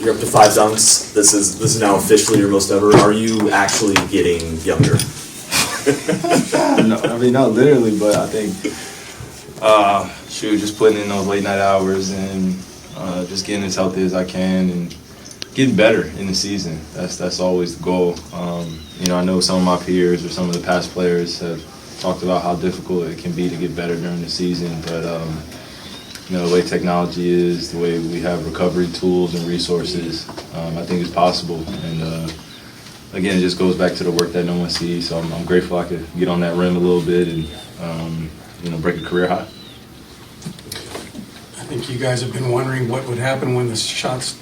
You're up to 5 dunks. This is now officially your most ever. Are you actually getting younger? No, I mean, not literally, but I think, just putting in those late night hours and just getting as healthy as I can and getting better in the season. That's always the goal. I know some of my peers or some of the past players have talked about how difficult it can be to get better during the season, but the way technology is, the way we have recovery tools and resources, I think it's possible. And again, it just goes back to the work that no one sees. So I'm grateful I could get on that rim a little bit and break a career high. I think you guys have been wondering what would happen when the shots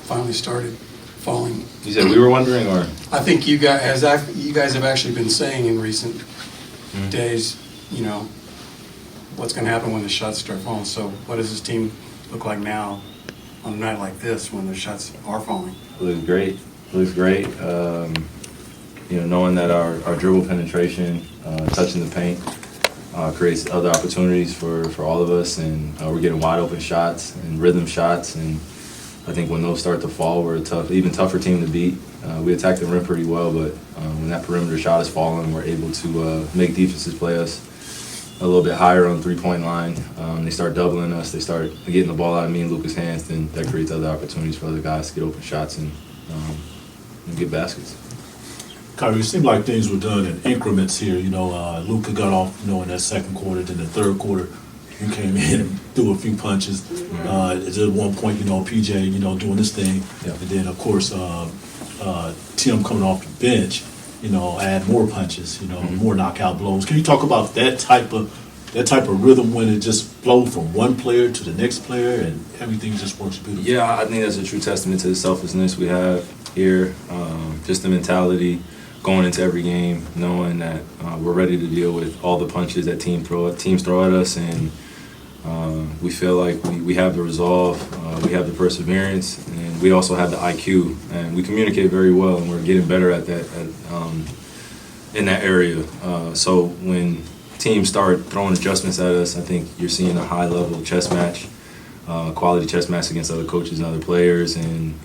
finally started falling. You said we were wondering, or? I think you guys have actually been saying in recent days, what's going to happen when the shots start falling. So what does this team look like now on a night like this when the shots are falling? It looks great. Knowing that our dribble penetration, touching the paint, creates other opportunities for all of us, and we're getting wide open shots and rhythm shots, and I think when those start to fall, we're even tougher team to beat. We attack the rim pretty well, but when that perimeter shot is falling, we're able to make defenses play us a little bit higher on the three-point line. They start doubling us. They start getting the ball out of me and Luka's hands, then that creates other opportunities for other guys to get open shots and get baskets. Kyrie, it seemed like things were done in increments here. Luka got off, in that second quarter. Then the third quarter, you came in and threw a few punches. At one point, PJ, doing this thing. Yep. And then, of course, Tim coming off the bench, add more punches, more knockout blows. Can you talk about that type of rhythm when it just flowed from one player to the next player and everything just works beautifully? Yeah, I think that's a true testament to the selflessness we have here. Just the mentality going into every game, knowing that we're ready to deal with all the punches that teams throw at us, and we feel like we have the resolve, we have the perseverance, and we also have the IQ, and we communicate very well, and we're getting better at that in that area. So when teams start throwing adjustments at us, I think you're seeing a high level chess match, quality chess match against other coaches and other players, and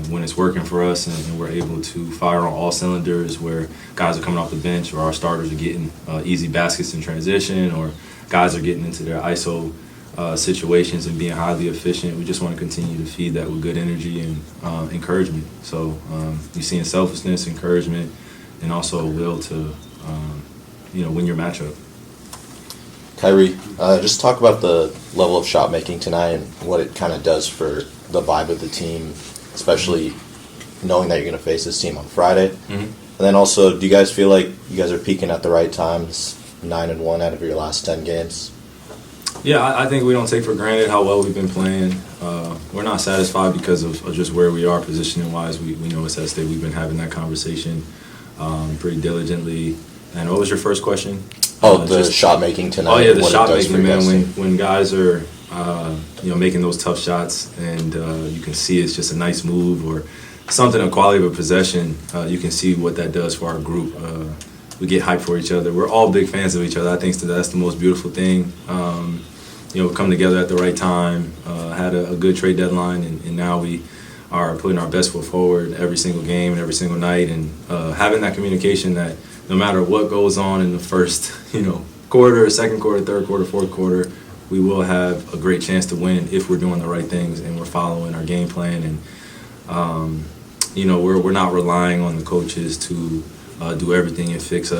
when it's working for us and we're able to fire on all cylinders, where guys are coming off the bench or our starters are getting easy baskets in transition, or guys are getting into their ISO situations and being highly efficient, we just want to continue to feed that with good energy and encouragement. So you're seeing selflessness, encouragement, and also a will to win your matchup. Kyrie, just talk about the level of shot making tonight and what it kind of does for the vibe of the team, especially knowing that you're going to face this team on Friday. Mm-hmm. And then also, do you guys feel like you guys are peaking at the right times, 9-1 out of your last 10 games? Yeah, I think we don't take for granted how well we've been playing. We're not satisfied because of just where we are positioning-wise. We know it's at stake. We've been having that conversation pretty diligently. And what was your first question? The shot making tonight. Oh yeah, the shot making, man. When guys are making those tough shots, and you can see it's just a nice move or something, a quality of a possession. You can see what that does for our group. We get hyped for each other. We're all big fans of each other. I think that's the most beautiful thing. Come together at the right time. Had a good trade deadline, and now we are putting our best foot forward every single game and every single night, and having that communication that no matter what goes on in the first, quarter, second quarter, third quarter, fourth quarter, we will have a great chance to win if we're doing the right things and we're following our game plan. And we're not relying on the coaches to do everything and fix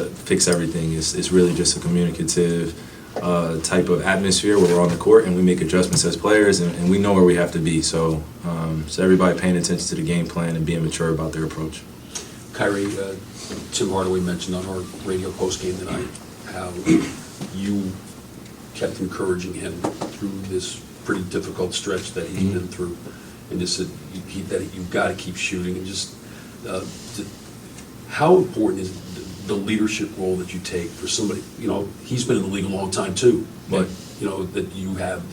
everything. It's really just a communicative type of atmosphere where we're on the court and we make adjustments as players, and we know where we have to be. So everybody paying attention to the game plan and being mature about their approach. Kyrie, Tim Hardaway mentioned on our radio postgame tonight how you kept encouraging him through this pretty difficult stretch that he's been through, and just said that you've got to keep shooting. And just how important is the leadership role that you take for somebody? He's been in the league a long time too, but that you have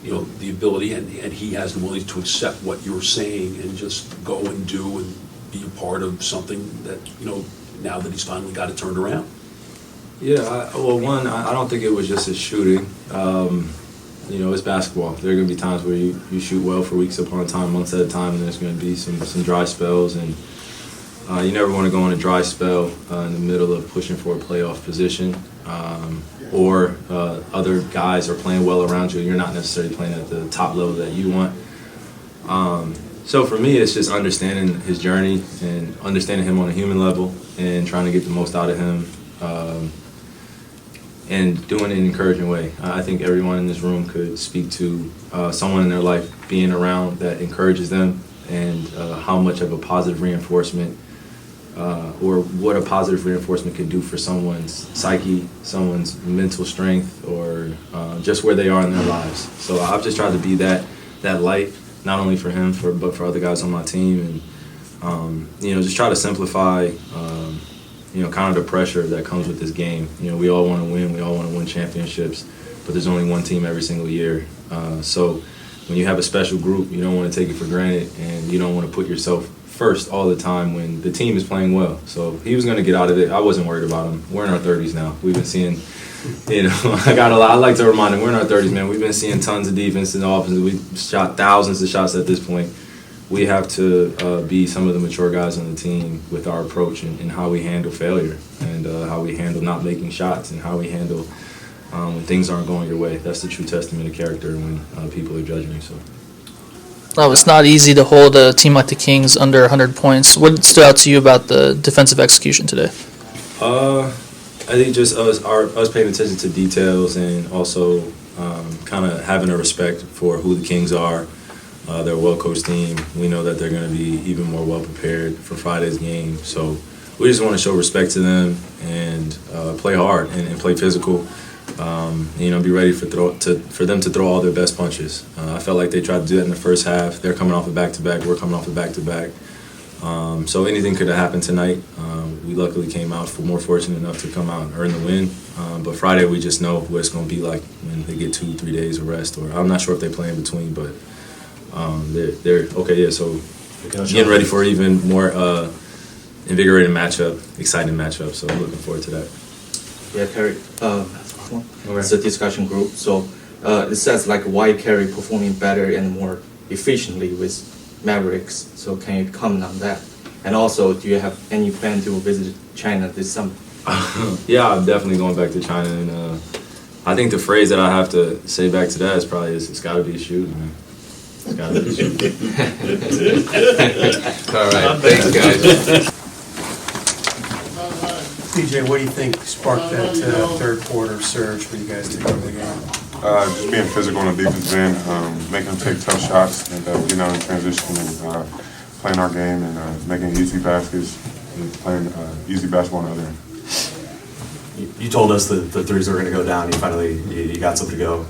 the ability, and he has the ability to accept what you're saying and just go and do and be a part of something that, now that he's finally got it turned around? Yeah, I don't think it was just his shooting. it's basketball. There are going to be times where you shoot well for weeks upon time, months at a time, and there's going to be some dry spells. And you never want to go in a dry spell in the middle of pushing for a playoff position, or other guys are playing well around you and you're not necessarily playing at the top level that you want. So for me, it's just understanding his journey and understanding him on a human level and trying to get the most out of him, and doing it in an encouraging way. I think everyone in this room could speak to someone in their life being around that encourages them, and how much of a positive reinforcement or what a positive reinforcement can do for someone's psyche, someone's mental strength, or just where they are in their lives. So I've just tried to be that light, not only for him, but for other guys on my team, and just try to simplify, kind of the pressure that comes with this game. We all want to win, we all want to win championships, but there's only one team every single year. So when you have a special group, you don't want to take it for granted, and you don't want to put yourself first all the time when the team is playing well. So he was going to get out of it. I wasn't worried about him. We're in our 30s now. We've been seeing, I like to remind him, we're in our 30s, man. We've been seeing tons of defense and offense. We've shot thousands of shots at this point. We have to be some of the mature guys on the team with our approach and how we handle failure, and how we handle not making shots, and how we handle when things aren't going your way. That's the true testament of character when people are judging you. So. No, it's not easy to hold a team like the Kings under 100 points. What stood out to you about the defensive execution today? I think just us paying attention to details, and also kind of having a respect for who the Kings are. They're a well-coached team. We know that they're going to be even more well-prepared for Friday's game. So we just want to show respect to them and play hard and play physical. Be ready for them to throw all their best punches. I felt like they tried to do that in the first half. They're coming off a back-to-back. We're coming off a back-to-back. So anything could have happened tonight. We luckily came out more fortunate enough to come out and earn the win. But Friday, we just know what it's going to be like when they get 2-3 days of rest. Or I'm not sure if they play in between, but they're okay. Yeah, so getting ready for even more invigorating matchup, exciting matchup. So I'm looking forward to that. Yeah, Kyrie. It's a discussion group, so it says like why Kyrie performing better and more efficiently with Mavericks. So can you comment on that? And also, do you have any plan to visit China this summer? Yeah, I'm definitely going back to China, and I think the phrase that I have to say back to that is probably it's got to be a shoot, man. It's got to be a shoot. All right, thanks, guys. CJ, what do you think sparked that third quarter surge for you guys to go to the game? Just being physical on the defensive end, making them take tough shots, and getting out in transition, and playing our game, and making easy baskets, and playing easy basketball on the other end. You told us that the threes were going to go down. You got some to go.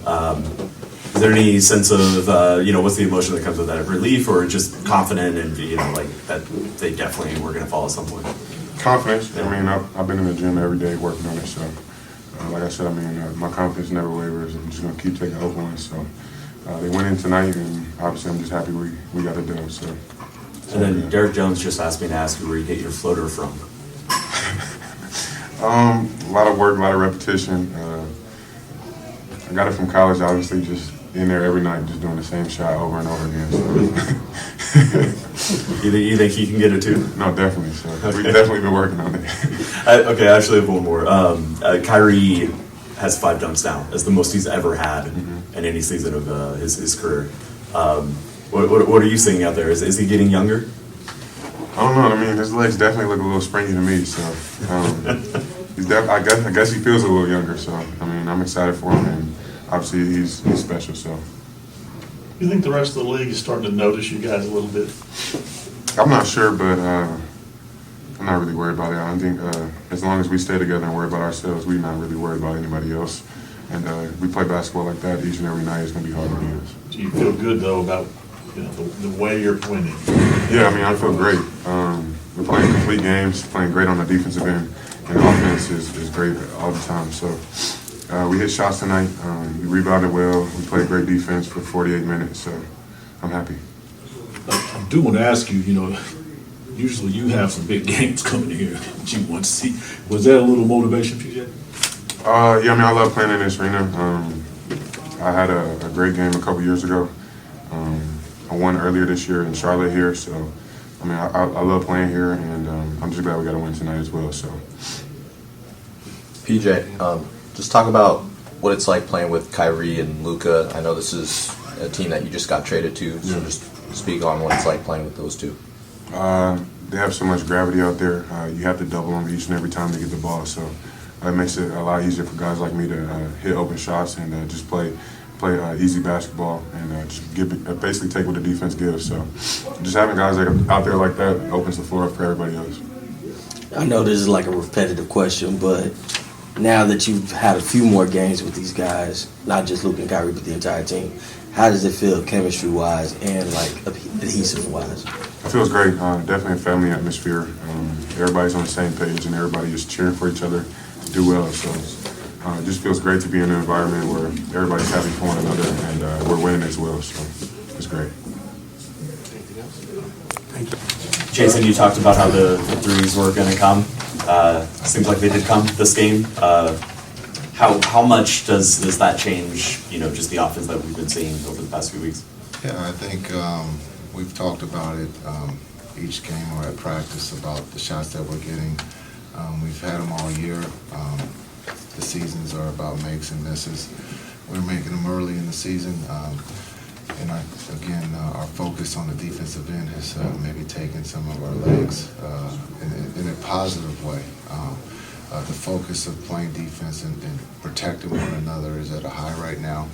Is there any sense of what's the emotion that comes with that? Relief, or just confident and like that they definitely were going to fall at some point? Confidence. I mean, I've been in the gym every day working on it. So, like I said, my confidence never wavers. I'm just going to keep taking open ones. So, they went in tonight, and obviously I'm just happy we got it done. So. And then Derek Jones just asked me to ask you where you get your floater from. A lot of work, a lot of repetition. I got it from college, obviously, just in there every night, just doing the same shot over and over again. So. You think he can get it too? No, definitely. So we've definitely been working on it. Okay, I actually have one more. Kyrie has 5 dunks now. That's the most he's ever had in any season of his career. What are you seeing out there? Is he getting younger? I don't know. I mean, his legs definitely look a little springy to me. So I guess he feels a little younger. So I mean, I'm excited for him, and obviously he's special. So. You think the rest of the league is starting to notice you guys a little bit? I'm not sure, but I'm not really worried about it. I think as long as we stay together and worry about ourselves, we're not really worried about anybody else. And we play basketball like that each and every night. It's going to be hard to beat us. Do you feel good, though, about the way you're winning? Yeah, I mean, I feel great. We're playing complete games, playing great on the defensive end, and the offense is great all the time. So we hit shots tonight. We rebounded well. We played great defense for 48 minutes, so I'm happy. I do want to ask you, usually you have some big games coming here that you want to see. Was that a little motivation for you? Yeah, I mean, I love playing in this arena. I had a great game a couple years ago. I won earlier this year in Charlotte here, so I mean, I love playing here, and I'm just glad we got a win tonight as well. So, PJ, just talk about what it's like playing with Kyrie and Luka. I know this is a team that you just got traded to, so just speak on what it's like playing with those two. They have so much gravity out there. You have to double them each and every time they get the ball, so it makes it a lot easier for guys like me to hit open shots and just play easy basketball and just basically take what the defense gives. So just having guys out there like that opens the floor up for everybody else. I know this is like a repetitive question, but now that you've had a few more games with these guys, not just Luke and Kyrie, but the entire team, how does it feel chemistry-wise and like adhesive-wise? It feels great. Definitely a family atmosphere. Everybody's on the same page and everybody is cheering for each other to do well. So it just feels great to be in an environment where everybody's happy for one another and we're winning as well. So it's great. Thank you. Jason, you talked about how the threes were going to come. Seems like they did come this game. How much does that change, just the offense that we've been seeing over the past few weeks? Yeah, I think we've talked about it each game or at practice about the shots that we're getting. We've had them all year. The seasons are about makes and misses. We're making them early in the season. And our focus on the defensive end has maybe taken some of our legs in a positive way. The focus of playing defense and protecting one another is at a high right now.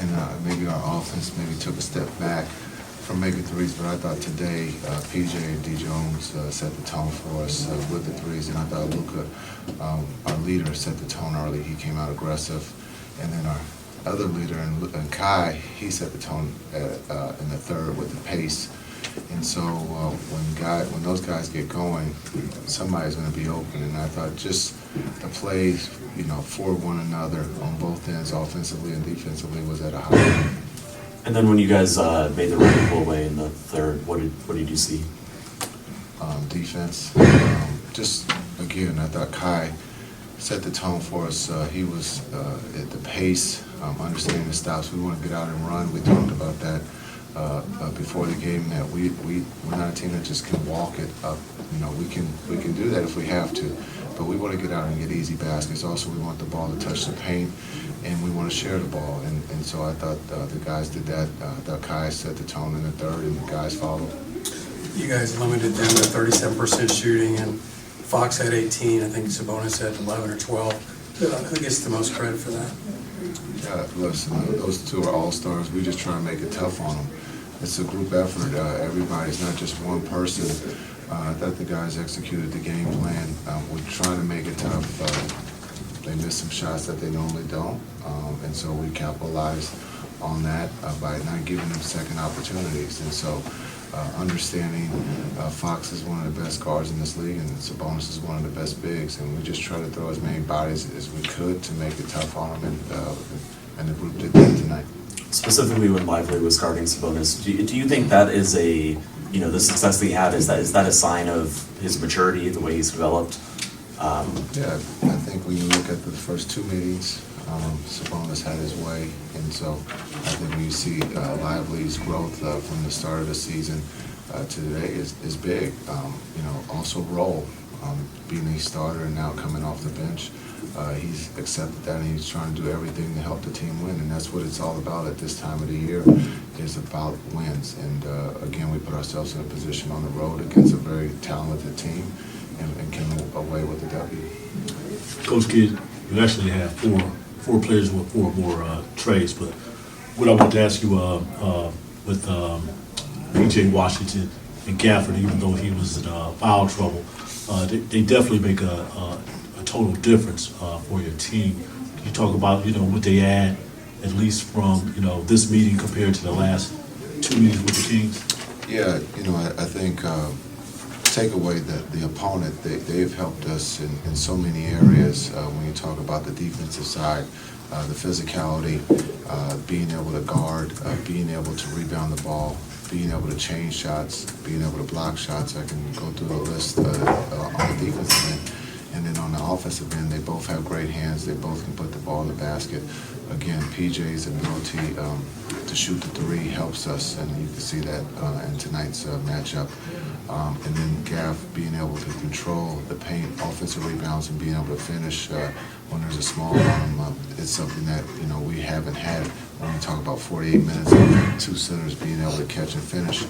And maybe our offense maybe took a step back from making threes, but I thought today PJ and D. Jones set the tone for us with the threes, and I thought Luka, our leader, set the tone early. He came out aggressive, and then our other leader, and Kai, he set the tone in the third with the pace. And so when those guys get going, somebody's going to be open. And I thought just the plays, for one another on both ends, offensively and defensively, was at a high level. And then when you guys made the run pull away in the third, what did you see? Defense. Just again, I thought Kai set the tone for us. He was at the pace, understanding the stops. We want to get out and run. We talked about that before the game. That we're not a team that just can walk it up. We can do that if we have to, but we want to get out and get easy baskets. Also, we want the ball to touch the paint, and we want to share the ball. And so I thought the guys did that. I thought Kai set the tone in the third, and the guys followed. You guys limited them to 37% shooting, and Fox had 18. I think Sabonis had 11 or 12. Who gets the most credit for that? Yeah, listen, those two are all-stars. We just try to make it tough on them. It's a group effort. Everybody's not just one person. I thought the guys executed the game plan. We're trying to make it tough. They missed some shots that they normally don't, and so we capitalized on that by not giving them second opportunities. And so understanding Fox is one of the best guards in this league, and Sabonis is one of the best bigs, and we just try to throw as many bodies as we could to make it tough on them, and the group did that tonight. Specifically when Lively was guarding Sabonis, do you think that is the success that he had, is that a sign of his maturity, the way he's developed? Yeah, I think when you look at the first two meetings, Sabonis had his way, and so I think when you see Lively's growth from the start of the season to today is big. Also role, being a starter and now coming off the bench, he's accepted that, and he's trying to do everything to help the team win, and that's what it's all about at this time of the year. It's about wins, and again, we put ourselves in a position on the road against a very talented team, and came away with the W. Coach Kidd, you actually have four players with four more trades, but what I want to ask you with P.J. Washington and Gafford, even though he was in foul trouble, they definitely make a total difference for your team. Can you talk about what they add, at least from this meeting compared to the last two meetings with the Kings? Yeah, I think take away the opponent, they've helped us in so many areas. When you talk about the defensive side, the physicality, being able to guard, being able to rebound the ball, being able to change shots, being able to block shots. I can go through the list on the defensive end. And then on the offensive end, they both have great hands. They both can put the ball in the basket. again, PJ's ability to shoot the three helps us, and you can see that in tonight's matchup. And then Gaff being able to control the paint, offensive rebounds, and being able to finish when there's a small on him. It's something that we haven't had when we talk about 48 minutes of two centers being able to catch and finish.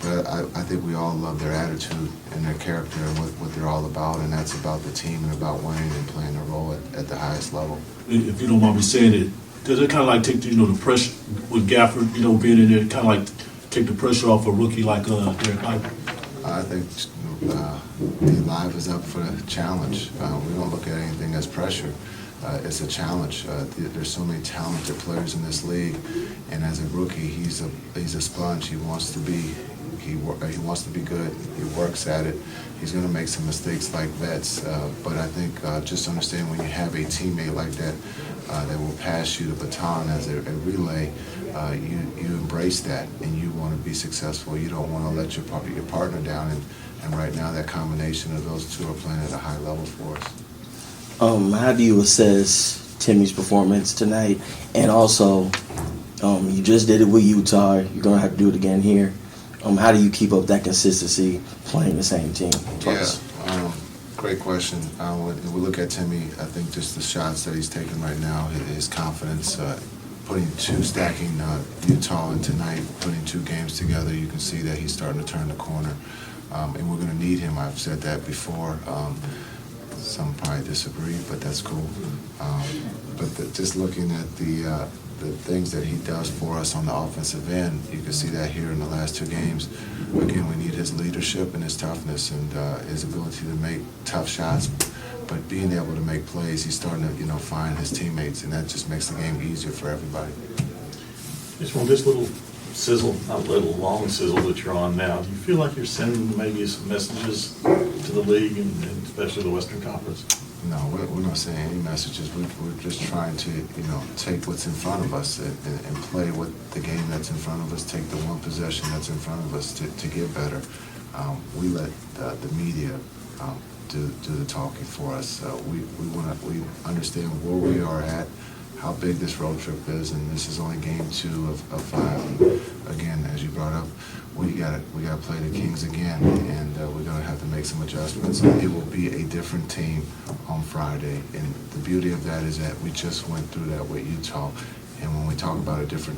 But I think we all love their attitude and their character and what they're all about, and that's about the team and about winning and playing their role at the highest level. If you don't mind me saying it, does it kind of like take the pressure with Gafford, being in there, kind of like take the pressure off a rookie like Derek Lively? I think Live is up for a challenge. We don't look at anything as pressure. It's a challenge. There's so many talented players in this league, and as a rookie, he's a sponge. He wants to be good. He works at it. He's going to make some mistakes like vets, but I think just understand when you have a teammate like that that will pass you the baton as a relay, you embrace that and you want to be successful. You don't want to let your partner down, and right now that combination of those two are playing at a high level for us. How do you assess Timmy's performance tonight? And also, you just did it with Utah. You're going to have to do it again here. How do you keep up that consistency playing the same team twice? Yeah, great question. When we look at Timmy, I think just the shots that he's taking right now, his confidence, stacking Utah and tonight, putting two games together, you can see that he's starting to turn the corner. And we're going to need him. I've said that before. Some probably disagree, but that's cool. Just looking at the things that he does for us on the offensive end, you can see that here in the last two games. Again, we need his leadership and his toughness and his ability to make tough shots, but being able to make plays, he's starting to find his teammates, and that just makes the game easier for everybody. Just from this little sizzle, not little, long sizzle that you're on now, do you feel like you're sending maybe some messages to the league and especially the Western Conference? No, we're not saying any messages. We're just trying to, take what's in front of us and play what the game that's in front of us, take the one possession that's in front of us to get better. We let the media do the talking for us. We understand where we are at, how big this road trip is, and this is only game 2 of 5. And again, as you brought up, we got to play the Kings again, and we're going to have to make some adjustments. It will be a different team on Friday, and the beauty of that is that we just went through that with Utah. And when we talk about a different team,